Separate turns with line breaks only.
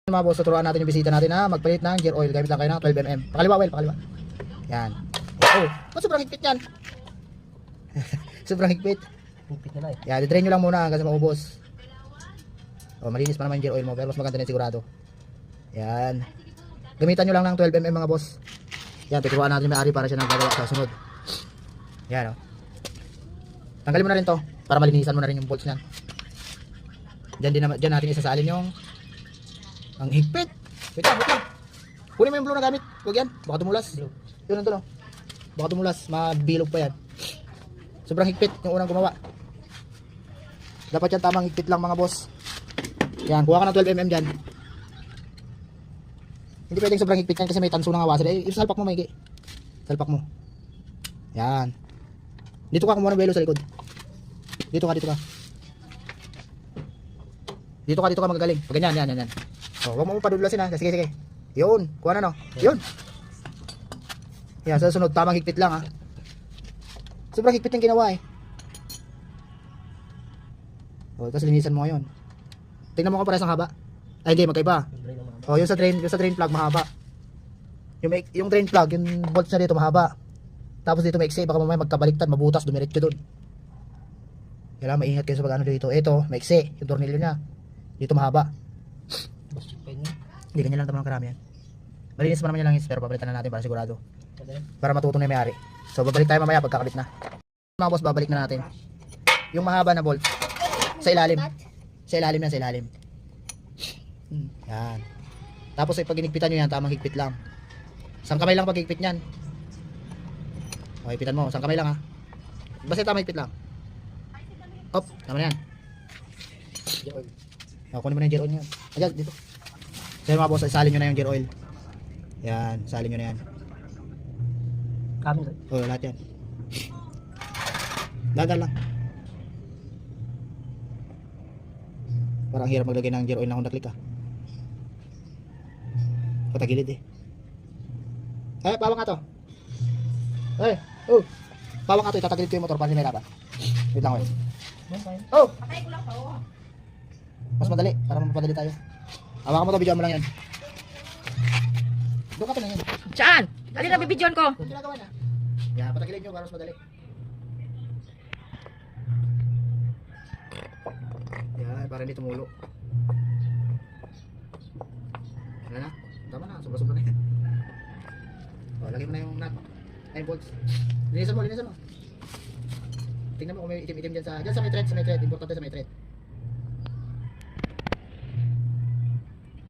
Mga boss, tuturuan natin yung bisita natin na magpalit ng gear oil. Gamit lang kayo ng 12mm. Pakaliwa, well, pakaliwa. Yan. Oh, sobrang higpit yan. Sobrang higpit.
Higpit na eh.
Yan, i-drain nyo lang muna hanggang sa maubos. Oh, malinis pa naman yung gear oil mo, pero mas maganda na sigurado. Yan. Gamitan nyo lang ng 12mm mga boss. Yan, tuturuan natin yung may-ari para siya nagagawa sa sunod. Yan, oh. Tanggalin mo na rin to para malinisan mo na rin yung bolts niyan. Diyan natin isasalin yung ang higpit. Wait lang. Kunin mo yung blue na gamit. Huwag yan. Baka tumulas. Yun ang to, no? Baka tumulas. Mabilog pa yan. Sobrang higpit yung unang gumawa. Dapat yan tamang higpit lang mga boss. Yan. Kuha ka ng 12mm dyan. Hindi pwedeng sobrang higpit yan kasi may tanso ng awasan. Salpak mo maigi. Salpak mo. Yan. Dito ka kumuha ng belo sa likod. Dito ka. Dito ka magagaling. Pag ganyan, yan. Oh, huwag mo padudulasin ha. Sige. Yun, kuha na no. Yun. Yan, sa sunod, tamang higpit lang ha. Sobrang higpit yung ginawa eh. Oh, tapos linisan mo ngayon. Tingnan mo kung parehas ang haba. Ay hindi, magkaiba. Oh, yung sa drain plug mahaba. Yung drain plug, yung bolts na dito mahaba. Tapos dito maiksi, baka mamaya magkabaliktad, mabutas, dumiretso doon. Kailangan maingat kayo sa pag-ano dito. Ito, maiksi, yung tornilyo niya. Dito mahaba. Hindi ganyan lang tamang karami yan. Malinis pa naman yung langis pero papalitan na natin para sigurado. Para matuto na yung may-ari. So babalik tayo mamaya pagkakabit na. Mga boss, babalik na natin. Yung mahaba na bolt sa ilalim. Sa ilalim. Yan. Tapos pag hinigpitan nyo yan, tamang higpit lang. Isang kamay lang pag higpit nyan. Okay, higpitan mo. Isang kamay lang ha. Basta tamang higpit lang. Op, tama na yan. Kunin mo na yung gear oil nyo. Ayan, dito. So mga boss, isalin nyo na yung gear oil. Yan, salin nyo na yan.
Kami
Oo, lahat yan. Dadan lang. Parang hirap maglagay ng gear oil na Honda Click ah. Patagilid eh. Eh, pawang nga to. Eh, oh. Pawang nga to, itatagilid ko yung motor para hindi may laban. Wait lang, wait. Oh!
Patay ko lang pa, oh.
Mas madali, para mapadali tayo. Hawakan mo to, videoan mo lang yan. Doon ka pa na yan.
Saan? Alin na bibidyon ko?
Yung ginagawa na. Yan, patagilid nyo para mas madali. Yan, para hindi tumulo. Ano na? Tama na, sobra-sobra na yan. O, lagay mo na yung nut. 9 volts. Linisan mo. Tingnan mo kung may itim-itim dyan sa may thread. Importante sa may thread.